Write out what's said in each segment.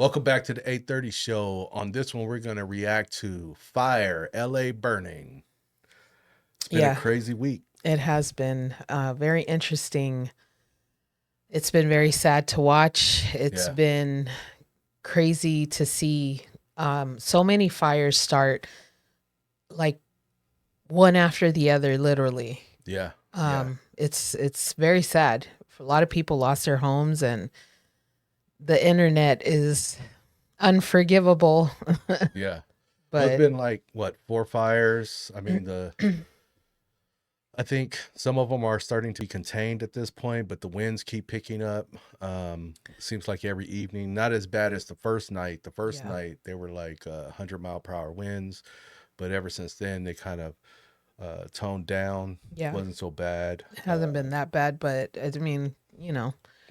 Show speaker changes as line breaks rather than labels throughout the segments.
Welcome back to the 8:30 show. On this one, we're going to react to Fire LA Burning. It's been a
Yeah,
crazy week.
it has been very interesting. It's been very sad to watch. It's
Yeah.
been crazy to see so many fires start like one after the other, literally.
Yeah. Yeah.
It's very sad. A lot of people lost their homes, and the internet is unforgivable.
Yeah. Well, it's
But
been like what, four fires? I mean, I think some of them are starting to be contained at this point, but the winds keep picking up. Seems like every evening, not as bad as the first night. The first
yeah,
night they were like 100-mile-per-hour winds, but ever since then they kind of toned down.
yeah,
Wasn't so bad.
it hasn't been that bad. But I mean,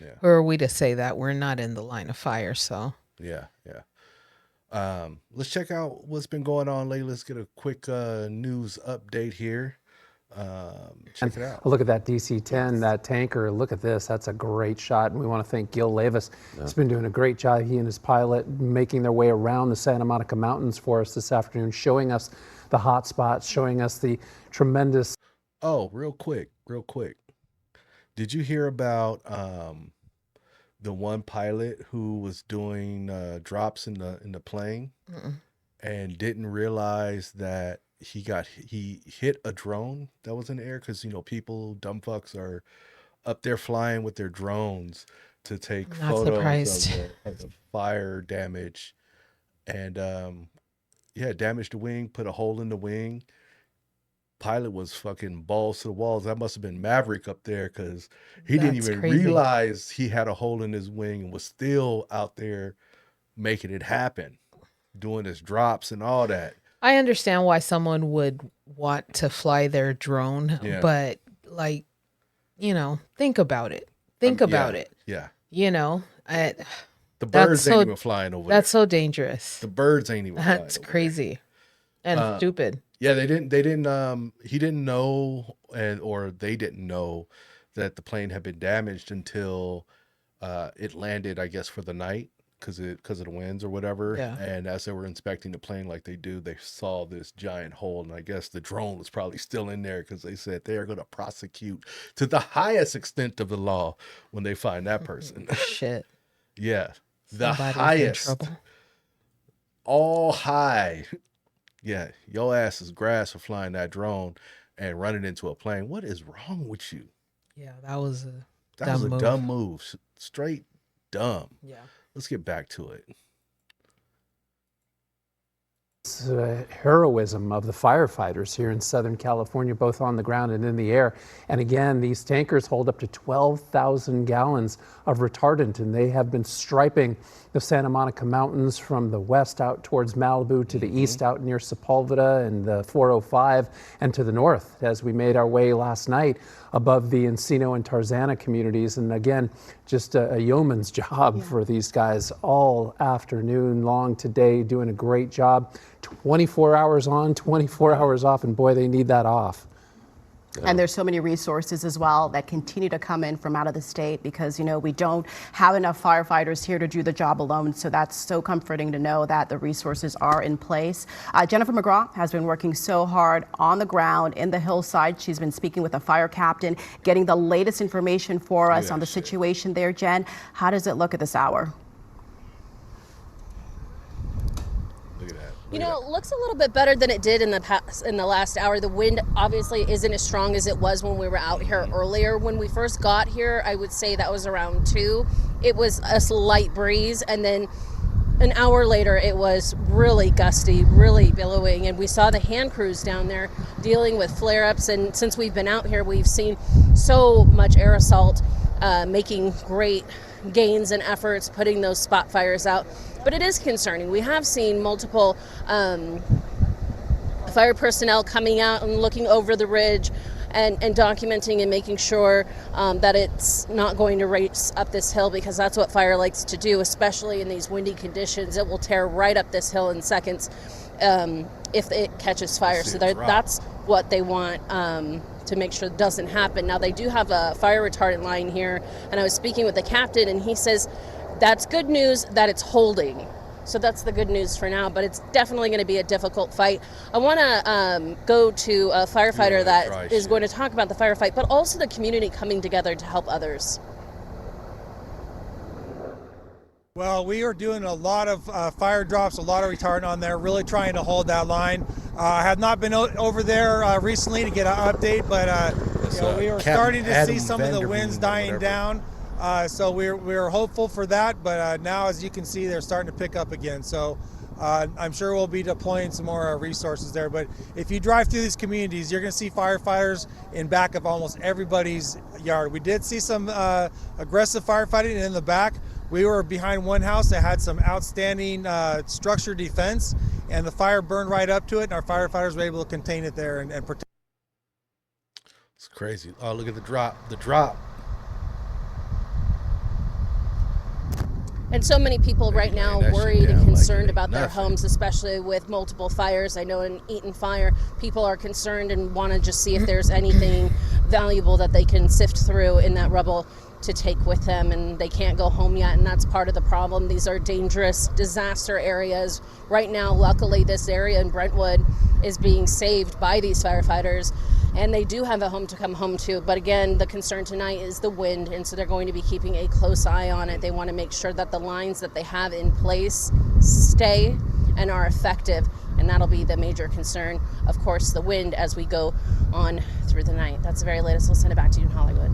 Yeah.
who are we to say that? We're not in the line of fire, so.
Yeah. Yeah. Let's check out what's been going on lately. Let's get a quick news update here.
And
Check it out.
look at that DC-10,
Yes.
that tanker. Look at this. That's a great shot. And we want to thank Gil Levis. He's been doing a great job, he and his pilot, making their way around the Santa Monica Mountains for us this afternoon, showing us the hot spots, showing us the tremendous.
Oh, real quick. Did you hear about the one pilot who was doing drops in the plane
Mm-mm.
and didn't realize that he hit a drone that was in the air? Because people, dumb fucks, are up there flying with their drones to take
I'm not
photos
surprised.
of the fire damage, and yeah, damaged the wing, put a hole in the wing. Pilot was fucking balls to the walls. That must have been Maverick up there, because he didn't
That's
even
crazy.
realize he had a hole in his wing and was still out there making it happen, doing his drops and all that.
I understand why someone would want to fly their drone,
Yeah.
but like, think about it. Think
Yeah.
about it.
Yeah.
You know, I,
The
that's
birds ain't
so
even flying over
that's
there.
so dangerous.
The birds ain't even flying
That's
over there.
crazy and
Uh,
stupid.
yeah, they didn't he didn't know, or they didn't know that the plane had been damaged until it landed, I guess, for the night, because of the winds or whatever.
Yeah.
And as they were inspecting the plane like they do, they saw this giant hole, and I guess the drone was probably still in there, because they said they are going to prosecute to the highest extent of the law when they find that person.
Shit.
Yeah, the
Somebody's in
highest,
trouble.
all high. Yeah, your ass is grass for flying that drone and running into a plane. What is wrong with you?
Yeah, that was a
That was
dumb
a
move.
dumb move. Straight dumb.
Yeah.
Let's get back to it.
Heroism of the firefighters here in Southern California, both on the ground and in the air. And again, these tankers hold up to 12,000 gallons of retardant, and they have been striping the Santa Monica Mountains from the west out towards Malibu, to the east out near Sepulveda and the 405, and to the north as we made our way last night above the Encino and Tarzana communities. And again, just a yeoman's job for these guys all afternoon long today, doing a great job. 24 hours on, 24 hours off, and boy, they need that off.
And there's so many resources as well that continue to come in from out of the state, because we don't have enough firefighters here to do the job alone. So that's so comforting to know that the resources are in place. Jennifer McGraw has been working so hard on the ground in the hillside. She's been speaking with the fire captain, getting the latest information for us on the situation there. Jen, how does it look at this hour?
Look at that.
It looks a little bit better than it did in the last hour. The wind obviously isn't as strong as it was when we were out here earlier. When we first got here, I would say that was around 2. It was a slight breeze, and then an hour later it was really gusty, really billowing, and we saw the hand crews down there dealing with flare-ups. And since we've been out here, we've seen so much air assault, making great gains and efforts putting those spot fires out. But it is concerning. We have seen multiple fire personnel coming out and looking over the ridge and documenting and making sure that it's not going to race up this hill, because that's what fire likes to do, especially in these windy conditions. It will tear right up this hill in seconds if it catches fire. So that's what they want to make sure it doesn't happen. Now, they do have a fire retardant line here, and I was speaking with the captain, and he says That's good news that it's holding. So that's the good news for now, but it's definitely going to be a difficult fight. I want to go to a firefighter that is going to talk about the firefight, but also the community coming together to help others.
Well, we are doing a lot of fire drops, a lot of retardant on there, really trying to hold that line. I have not been over there recently to get an update, but we are starting to see some of the winds dying down. So we're hopeful for that, but now, as you can see, they're starting to pick up again. So I'm sure we'll be deploying some more resources there. But if you drive through these communities, you're going to see firefighters in back of almost everybody's yard. We did see some aggressive firefighting in the back. We were behind one house that had some outstanding structure defense, and the fire burned right up to it, and our firefighters were able to contain it there and protect.
It's crazy. Oh, look at the drop. The drop.
And so many people right now worried and concerned about their homes, especially with multiple fires. I know in Eaton Fire, people are concerned and want to just see if there's anything valuable that they can sift through in that rubble to take with them, and they can't go home yet, and that's part of the problem. These are dangerous disaster areas. Right now, luckily, this area in Brentwood is being saved by these firefighters, and they do have a home to come home to. But again, the concern tonight is the wind, and so they're going to be keeping a close eye on it. They want to make sure that the lines that they have in place stay and are effective, and that'll be the major concern. Of course, the wind as we go on through the night. That's the very latest. We'll send it back to you in Hollywood.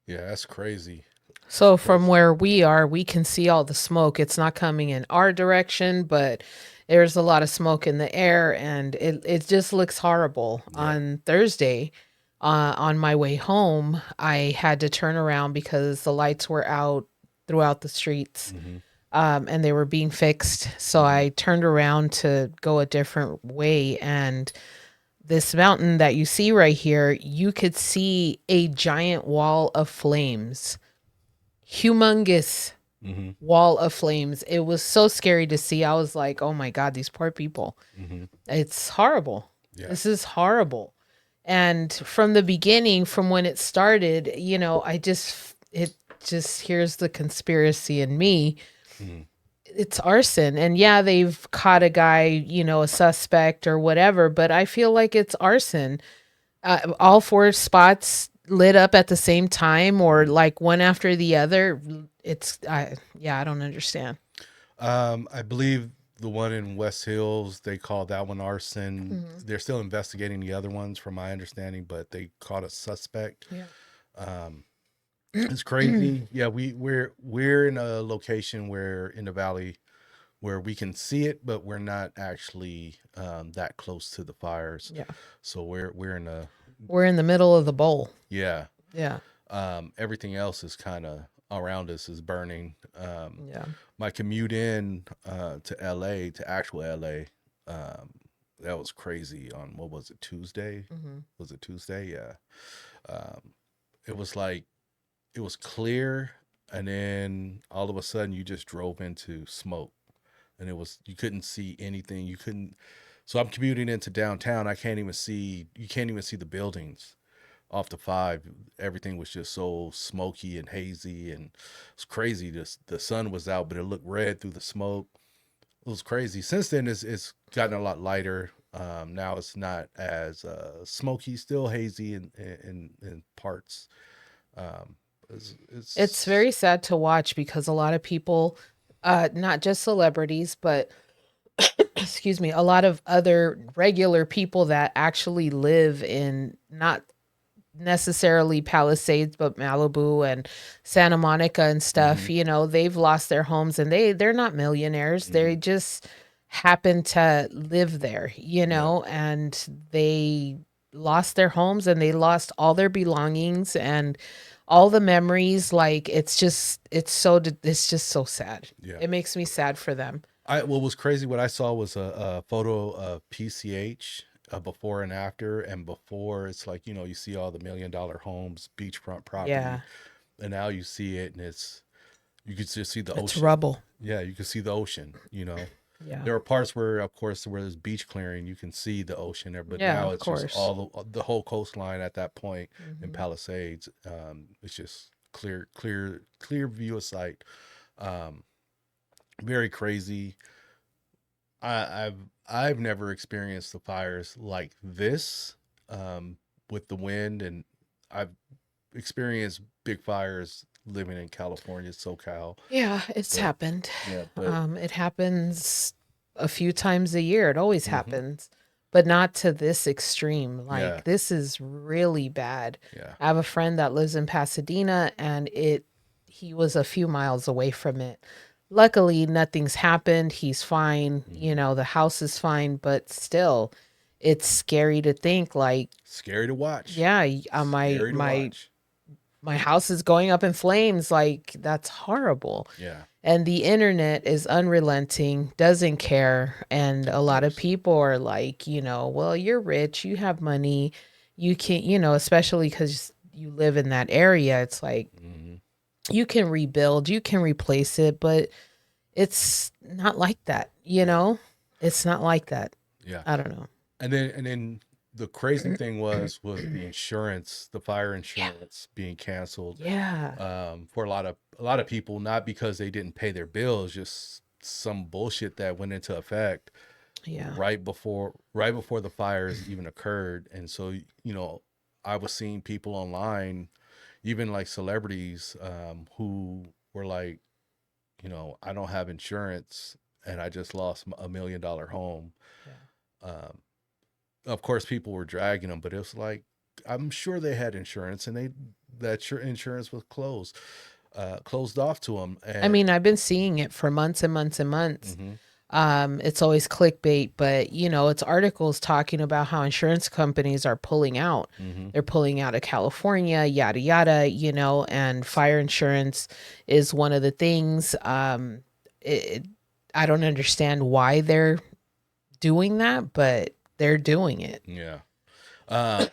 Yeah, that's crazy.
So from where we are, we can see all the smoke. It's not coming in our direction, but there's a lot of smoke in the air, and it just looks horrible. Yeah. On Thursday, on my way home, I had to turn around because the lights were out throughout the streets, and they were being fixed. So I turned around to go a different way, and this mountain that you see right here, you could see a giant wall of flames, humongous wall of flames. It was so scary to see. I was like, oh my God, these poor people. It's horrible. Yeah. This is horrible. And from the beginning, from when it started, it just here's the conspiracy in me. It's arson. And yeah, they've caught a guy, a suspect or whatever, but I feel like it's arson. All 4 spots lit up at the same time, or like one after the other. I don't understand.
I believe the one in West Hills, they called that one arson. They're still investigating the other ones from my understanding, but they caught a suspect. Yeah. It's crazy. Yeah, we're in a location where in the valley where we can see it, but we're not actually that close to the fires. Yeah. So we're in the middle of the bowl. Yeah. Yeah. Everything else is kind of around us is burning. My commute in to LA, to actual LA, that was crazy on, what was it, Tuesday? Was it Tuesday? Yeah. It was clear, and then all of a sudden you just drove into smoke, and you couldn't see anything. So I'm commuting into downtown. You can't even see the buildings off the 5. Everything was just so smoky and hazy, and it's crazy. The sun was out, but it looked red through the smoke. It was crazy. Since then, it's gotten a lot lighter. Now it's not as smoky, still hazy in parts.
It's very sad to watch because a lot of people, not just celebrities, but excuse me, a lot of other regular people that actually live in not necessarily Palisades, but Malibu and Santa Monica and stuff, they've lost their homes, and they're not millionaires. They just happen to live there, and they lost their homes, and they lost all their belongings and all the memories. Like, it's just so sad. Yeah. It makes me sad for them.
What was crazy, what I saw was a photo of PCH before and after. And before, it's like, you see all the $1 million homes, beachfront property. Yeah. And now you see it, and you could just see the ocean. It's rubble. Yeah, you can see the ocean, Yeah. There are parts where, of course, where there's beach clearing, you can see the ocetion there, but now it's just all the whole coastline at that point in Palisades. It's just clear view of sight. Um, very crazy. I, I've never experienced the fires like this, um, with the wind, and I've experienced big fires living in California, SoCal.
Yeah, it's
But
happened.
yeah, but
It happens a few times a year. It always
hmm
happens, but not to this extreme.
yeah,
Like this is really bad.
yeah,
I have a friend that lives in Pasadena and he was a few miles away from it. Luckily, nothing's happened. He's fine. You
hmm
know, the house is fine, but still it's scary to think like,
scary to watch.
yeah, my
Scary to watch.
my house is going up in flames. Like that's horrible.
Yeah,
And the internet is unrelenting, doesn't care. And a
of
lot of
course.
people are like, well, you're rich, you have money, you can, especially because you live in that area. It's like
Hmm.
you can rebuild, you can replace it, but it's not like that,
Yeah,
It's not like that.
yeah.
I don't know.
And then the crazy thing was the insurance, the fire
Yeah.
insurance being canceled,
Yeah.
for a lot of people, not because they didn't pay their bills, just some bullshit that went into effect
Yeah.
right before the fires even occurred. And so, I was seeing people online, even like celebrities, who were like, I don't have insurance and I just lost $1 million home.
Yeah.
Um, of course, people were dragging them, but it was like, I'm sure they had insurance, and that your insurance was closed off to them.
I
And
mean, I've been seeing it for months and months and months.
hmm
It's always clickbait, but it's articles talking about how insurance companies are pulling out.
hmm
They're pulling out of California, yada yada, and fire insurance is one of the things. It, I don't understand why they're doing that, but they're doing it.
yeah. Uh,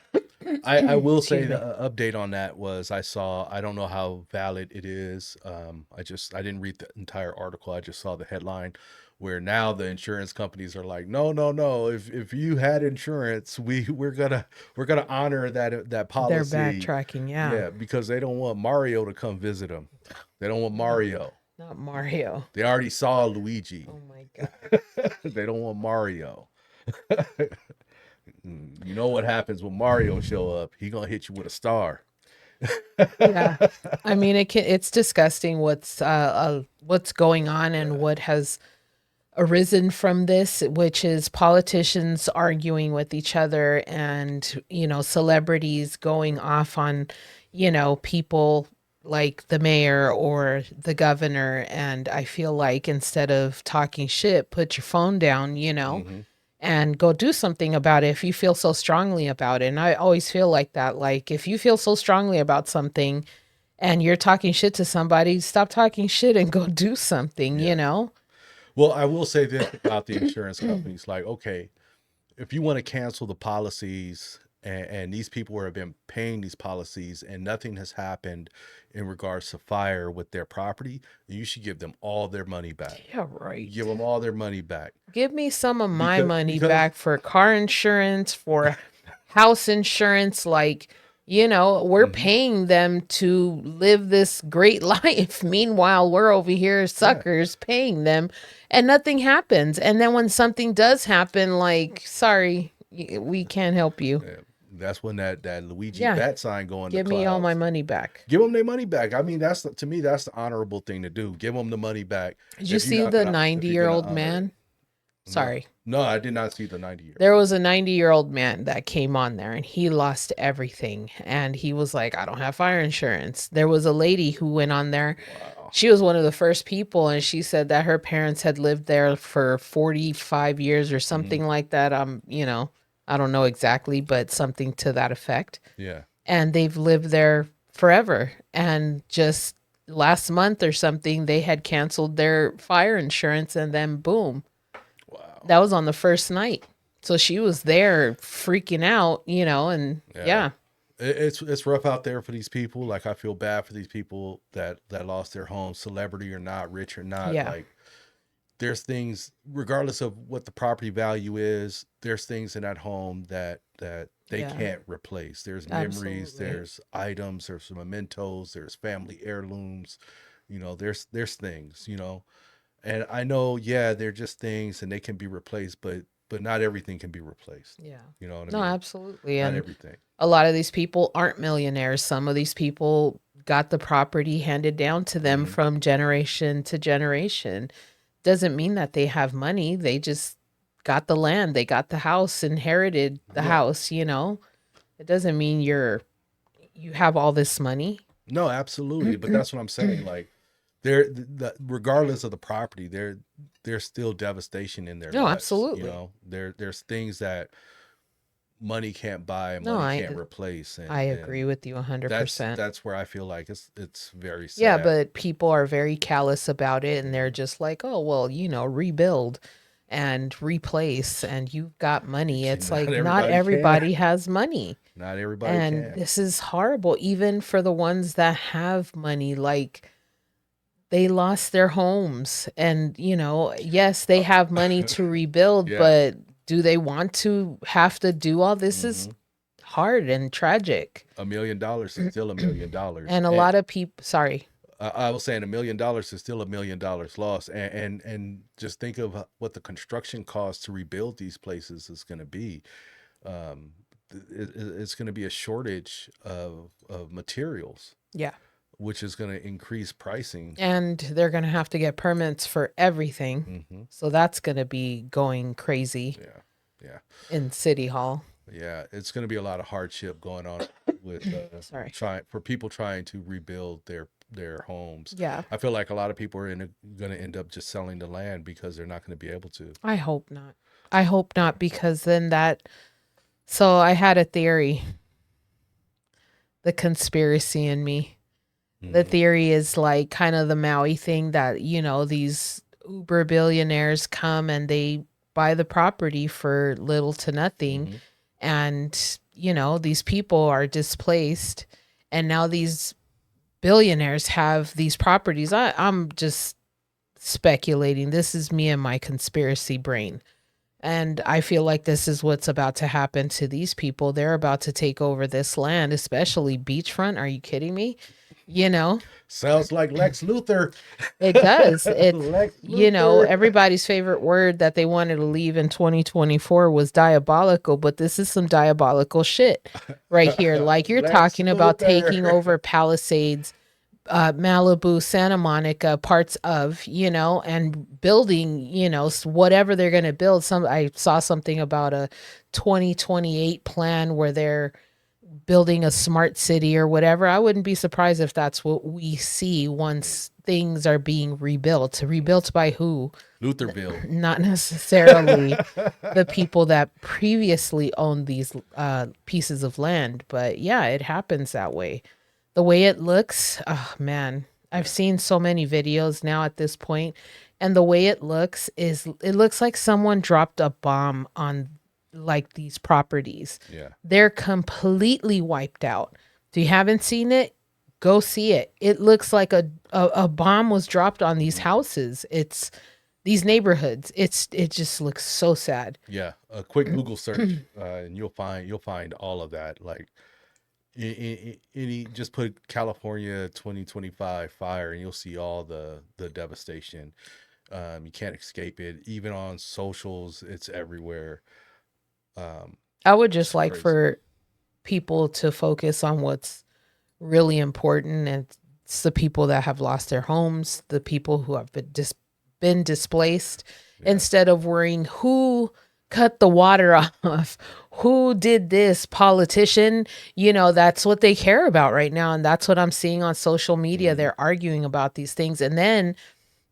I will say
Excuse
the
me.
update on that was, I don't know how valid it is. I didn't read the entire article. I just saw the headline where now the insurance companies are like, no, no, no. If you had insurance, we're gonna honor that
They're
policy.
backtracking. Yeah.
Yeah, because they don't want Mario to come visit them. They don't want Mario.
Not Mario.
They already saw Luigi.
Oh my God.
They don't want Mario. You know what happens when Mario show up? He gonna hit you with a star.
Yeah. I mean, it's disgusting what's going on and
Yeah.
what has arisen from this, which is politicians arguing with each other and, celebrities going off on, people like the mayor or the governor. And I feel like instead of talking shit, put your phone down,
hmm
and go do something about it if you feel so strongly about it. And I always feel like that. Like if you feel so strongly about something and you're talking shit to somebody, stop talking shit and go do something,
Yeah. Well, I will say this about the insurance companies. Like, okay, if you want to cancel the policies, and these people have been paying these policies and nothing has happened in regards to fire with their property, you should give them all their money back.
Yeah, right.
Give them all their money back.
Give me some of my money
Because
back for car insurance, for house insurance. Like, we're
Mhm.
paying them to live this great life. Meanwhile, we're over here,
Yeah,
suckers, paying them, and nothing happens. And then when something does happen, like, sorry, we can't help you.
yeah. That's when that Luigi
Yeah,
bat sign go in the
give me all my
clouds.
money back.
Give them their money back. I mean, to me, that's the honorable thing to do. Give them the money back
Did you see the
if you're gonna
90-year-old
honor it.
man?
No,
Sorry.
no, I did not see the 90 year.
There was a 90-year-old man that came on there and he lost everything. And he was like, I don't have fire insurance. There was a lady who went on there.
Wow.
She was one of the first people. And she said that her parents had lived there for 45 years or
hmm
something like that. I don't know exactly, but something to that effect.
Yeah.
And they've lived there forever. And just last month or something, they had canceled their fire insurance and then boom.
Wow.
That was on the first night. So she was there freaking out, and
Yeah.
yeah.
It's rough out there for these people. Like, I feel bad for these people that lost their homes, celebrity or not, rich or not.
Yeah.
Like, there's things, regardless of what the property value is, there's things in that home that they
Yeah.
can't replace. There's memories,
Absolutely.
there's items, there's mementos, there's family heirlooms There's things, and I know, yeah, they're just things and they can be replaced, but not everything can be replaced.
Yeah.
You know what I
No,
mean?
absolutely.
Not
And
everything.
a lot of these people aren't millionaires. Some of these people got the property handed down to them
Hmm.
from generation to generation. Doesn't mean that they have money. They just got the land, they got the house, inherited the
Yeah.
house, It doesn't mean you have all this money.
No, absolutely. But that's what I'm saying. Like, regardless of the property, there's still devastation in their
No,
lives.
absolutely.
There's things that money can't buy and
No,
money can't replace,
I
and
agree with you
that's
100%.
that's where I feel like it's very
Yeah,
sad.
but people are very callous about it and they're just like, "Oh, well, rebuild and replace and you've got money." It's
Not
like not
everybody can.
everybody has money.
Not everybody
And
can.
this is horrible even for the ones that have money, like they lost their homes and, yes, they have money to rebuild,
Yeah.
but do they want to have to do all this? Is
Hmm.
hard and tragic.
$1 million is still $1 million,
And a
and
lot of people, sorry.
I was saying $1 million is still $1 million lost, and just think of what the construction cost to rebuild these places is going to be. Um, it's going to be a shortage of materials,
Yeah.
which is going to increase pricing.
And they're going to have to get permits for everything.
Hmm.
So that's going to be going crazy
Yeah, yeah,
in City Hall.
yeah. It's going to be a lot of hardship going on with
Sorry.
people trying to rebuild their homes.
Yeah.
I feel like a lot of people are going to end up just selling the land because they're not going to be able to.
I hope not. I hope not, because then so I had a theory, the conspiracy in me. The
Mhm.
theory is like kind of the Maui thing that, these uber billionaires come and they buy the property for little to nothing.
Mhm.
And, these people are displaced. And now these billionaires have these properties. I'm just speculating. This is me and my conspiracy brain. And I feel like this is what's about to happen to these people. They're about to take over this land, especially beachfront. Are you kidding me?
Sounds like Lex Luthor.
It does.
Lex Luthor.
Everybody's favorite word that they wanted to leave in 2024 was diabolical, but this is some diabolical shit right here. Like you're
Lex
talking about taking
Luthor.
over Palisades, Malibu, Santa Monica, parts of, and building, whatever they're going to build. I saw something about a 2028 plan where they're building a smart city or whatever. I wouldn't be surprised if that's what we see once things are being rebuilt. Rebuilt by who?
Lutherville.
Not necessarily the people that previously owned these pieces of land, but yeah, it happens that way. The way it looks, oh man, I've seen so many videos now at this point, and the way it looks like someone dropped a bomb on like these properties.
Yeah.
They're completely wiped out. If you haven't seen it, go see it. It looks like a bomb was dropped on these houses. It's these neighborhoods. It just looks so sad.
Yeah. A quick Google search, and you'll find all of that. Like, any just put California 2025 fire, and you'll see all the devastation. You can't escape it. Even on socials, it's everywhere.
I would just
It's
like
crazy.
for people to focus on what's really important, and it's the people that have lost their homes, the people who have been displaced, instead of worrying who cut the water off, who did this politician. That's what they care about right now, and that's what I'm seeing on social media. They're arguing about these things, and then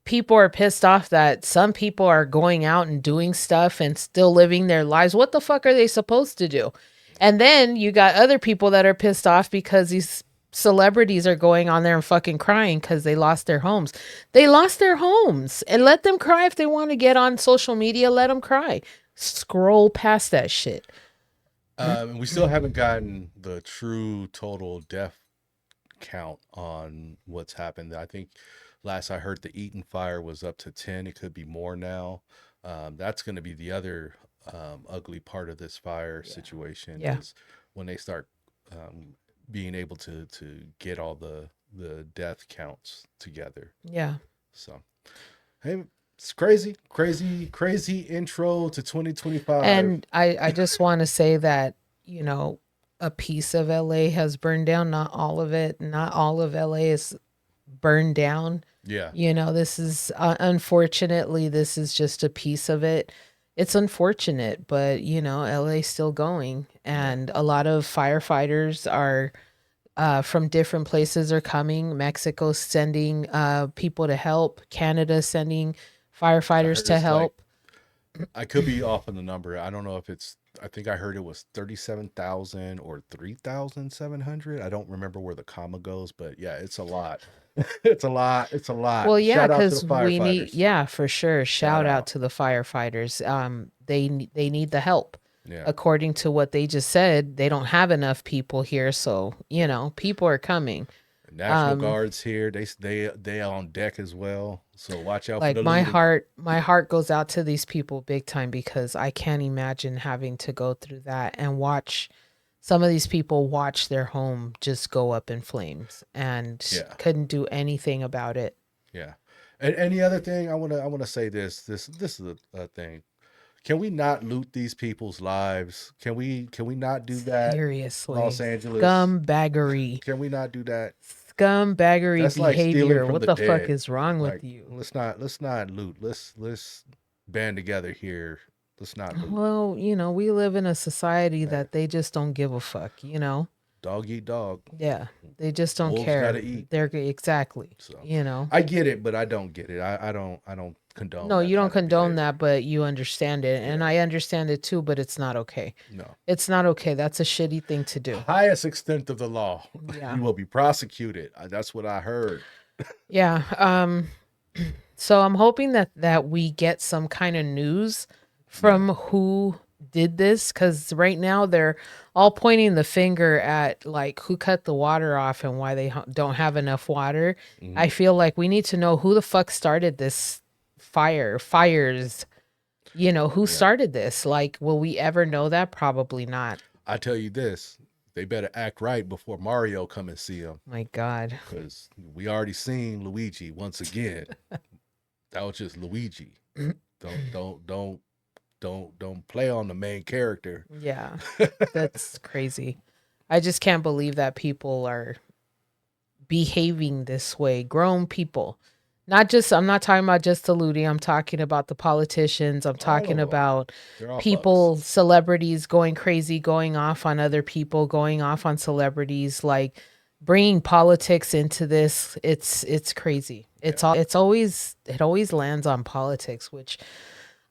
people are pissed off that some people are going out and doing stuff and still living their lives. What the fuck are they supposed to do? And then you got other people that are pissed off because these celebrities are going on there and fucking crying because they lost their homes. They lost their homes, and let them cry. If they want to get on social media, let them cry. Scroll past that shit.
We still haven't gotten the true total death count on what's happened. I think last I heard, the Eaton fire was up to 10. It could be more now. That's going to be the other ugly part of this fire situation,
Yeah.
is when they start being able to get all the the death counts together.
Yeah.
So, hey, it's crazy, crazy, crazy intro to 2025.
And I just want to say that, you know, a piece of LA has burned down, not all of it. Not all of LA is burned down.
Yeah.
You know, this is unfortunately, this is just a piece of it. It's unfortunate, but you know, LA's still going, and a lot of firefighters are from different places are coming. Mexico's sending people to help. Canada's sending
I
firefighters
heard
to
it's like,
help.
I could be off on the number. I don't know if it's, I think I heard it was 37,000 or 3,700. I don't remember where the comma goes, but yeah, it's a lot. It's a lot. It's a lot.
Well, yeah,
Shout out to the
because we need,
firefighters.
yeah, for sure.
Shout
Shout out
out.
to the firefighters. They need the help.
Yeah.
According to what they just said, they don't have enough people here, so you know, people are coming.
National Guards here. They on deck as well. So watch out for
Like
the looting.
my heart goes out to these people big time because I can't imagine having to go through that and watch some of these people watch their home just go up in flames and
Yeah.
couldn't do anything about it.
Yeah. And any other thing, I wanna say this. This is a thing. Can we not loot these people's lives? Can we not do that?
Seriously.
Los Angeles.
Scumbaggery.
Can we not do that?
Scumbaggery
That's like stealing
behavior.
from
What
the
the fuck
dead.
is wrong
Like,
with you?
let's not loot. Let's band together here. Let's not loot.
Well, you know, we live in a society
Yeah.
that they just don't give a fuck, you know?
Dog eat dog.
Yeah. They just don't
Wolves
care.
gotta eat.
They're exactly.
So
You know.
I get it, but I don't get it. I don't condone.
No,
that
you don't
kind of
condone
behavior.
that, but you understand it. And
Yeah.
I understand it too, but it's not okay.
No.
It's not okay. That's a shitty thing to do.
Highest extent of the law.
Yeah.
You will be prosecuted. That's what I heard.
Yeah. So I'm hoping that we get some kind of news from who did this, because right now they're all pointing the finger at like who cut the water off and why they don't have enough water.
Mhm.
I feel like we need to know who the fuck started this fires. You know, who started this? Like, will we ever know that? Probably not.
I tell you this, they better act right before Mario come and see them,
My God.
because we already seen Luigi once again. That was just Luigi. Don't play on the main character.
Yeah, that's crazy. I just can't believe that people are behaving this way. Grown people. I'm not talking about just the looting. I'm talking about the politicians. I'm talking
of 'em.
about
They're all
people, celebrities going crazy, going off on other people, going off on celebrities, like bringing politics into this. It's crazy. It always lands on politics, which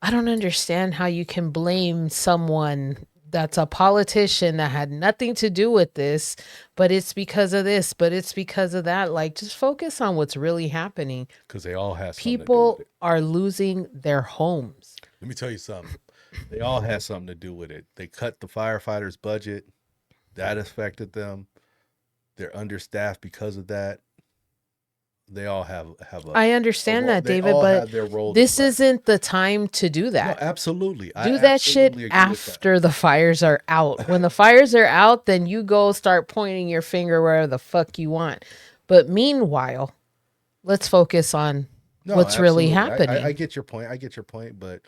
I don't understand how you can blame someone that's a politician that had nothing to do with this, but it's because of this, but it's because of that. Like, just focus on what's really happening.
because they all have something to do
People
with it.
are losing their homes.
Let me tell you something. They all had something to do with it. They cut the firefighters' budget. That affected them. They're understaffed because of that. They all have a.
I understand that,
they
David,
all
but
have their role to
this
play.
isn't the time to do
No,
that.
absolutely. I
Do that shit
absolutely agree with that.
after the fires are out. When the fires are out, then you go start pointing your finger wherever the fuck you want. But meanwhile, let's focus on
No,
what's really
absolutely.
happening.
I get your point. I get your point. But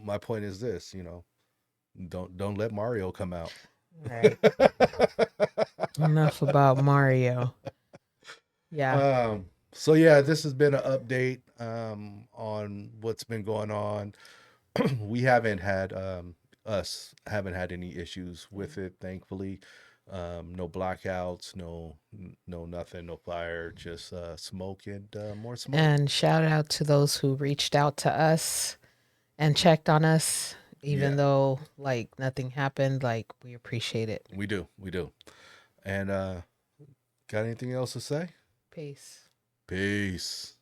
my point is this. Don't let Mario come out.
Right. Enough about Mario. Yeah.
So yeah, this has been an update on what's been going on. We haven't had haven't had any issues with it, thankfully. No blackouts, no nothing, no fire, just smoke and more smoke.
And shout out to those who reached out to us and checked on us, even
Yeah.
though like nothing happened. Like, we appreciate it.
We do. And got anything else to say?
Peace.
Peace.